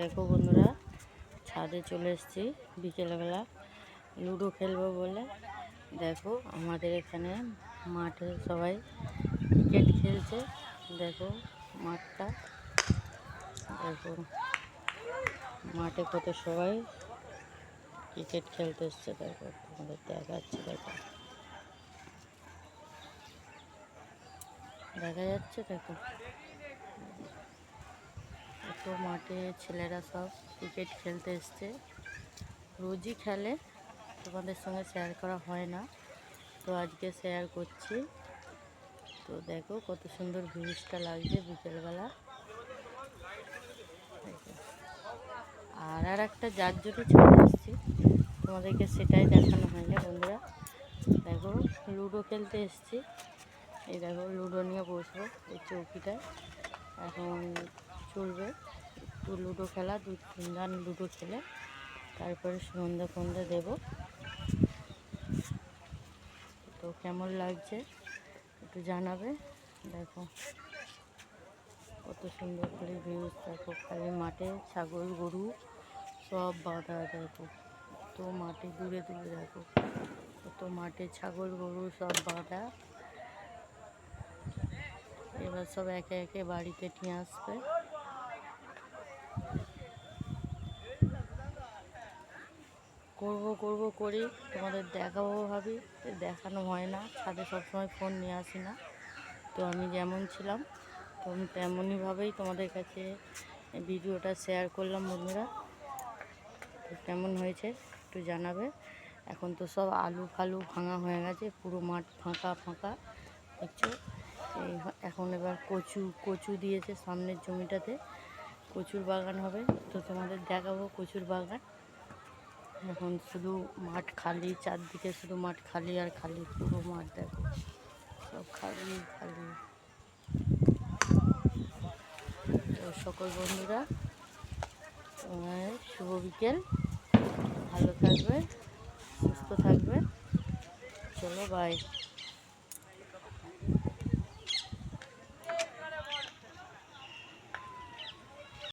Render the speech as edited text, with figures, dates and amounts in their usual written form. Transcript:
দেখো বন্ধুরা, ছাদে চলে এসেছি বিকেলবেলা লুডো খেলবো বলে। দেখো আমাদের এখানে মাঠে সবাই ক্রিকেট খেলছে। দেখো মাঠটা, দেখো মাঠে কত সবাই ক্রিকেট খেলতে এসছে। দেখো তোমাদের দেখাচ্ছে, দেখো দেখা যাচ্ছে। দেখো এত মাঠে ছেলেরা সব ক্রিকেট খেলতে এসছে। রোজই খেলে, তোমাদের সঙ্গে শেয়ার করা হয় না, তো আজকে শেয়ার করছি। তো দেখো কত সুন্দর ভিউজটা লাগছে বিকেলবেলা। আর একটা যার জন্য চলে এসেছি, তোমাদেরকে সেটাই দেখানো হয়নি বন্ধুরা। দেখো লুডো খেলতে এসেছি। এই দেখো লুডো নিয়ে বসবো এই চৌকিটায়, এখন চলবে একটু লুডো খেলা। 2-3 রান লুডো খেলে তারপরে সন্ধ্যা ফন্ধ্যা দেবো। তো কেমন লাগছে একটু জানাবে। দেখো কত সুন্দর করে ভিউজ। দেখো খালি মাঠে ছাগল গরু সব বাঁধা। দেখো তো মাঠে দূরে দূরে দেখো কত মাঠে ছাগল গরু সব বাঁধা। এবার সব একে একে বাড়িতে নিয়ে আসবে। করবো করি, তোমাদের দেখাবো ভাবি, দেখানো হয় না। ছাদে সবসময় ফোন নিয়ে আসি না, তো আমি যেমন ছিলাম তো আমি তেমনইভাবেই তোমাদের কাছে ভিডিওটা শেয়ার করলাম বন্ধুরা। তো কেমন হয়েছে একটু জানাবে। এখন তো সব আলু ফালু ভাঙা হয়ে গেছে, পুরো মাঠ ফাঁকা ফাঁকা দেখছো। এখন এবার কচু দিয়েছে সামনের জমিটাতে, কচুর বাগান হবে। তো তোমাদের দেখাবো কচুর বাগান। এখন শুধু মাঠ খালি, চারদিকে শুধু মাঠ খালি আর খালি, পুরো মাঠ দেখো সব খালি খালি। তো সকল বন্ধুরা শুভ বিকেল, ভালো থাকবে, সুস্থ থাকবে, চলো বাই।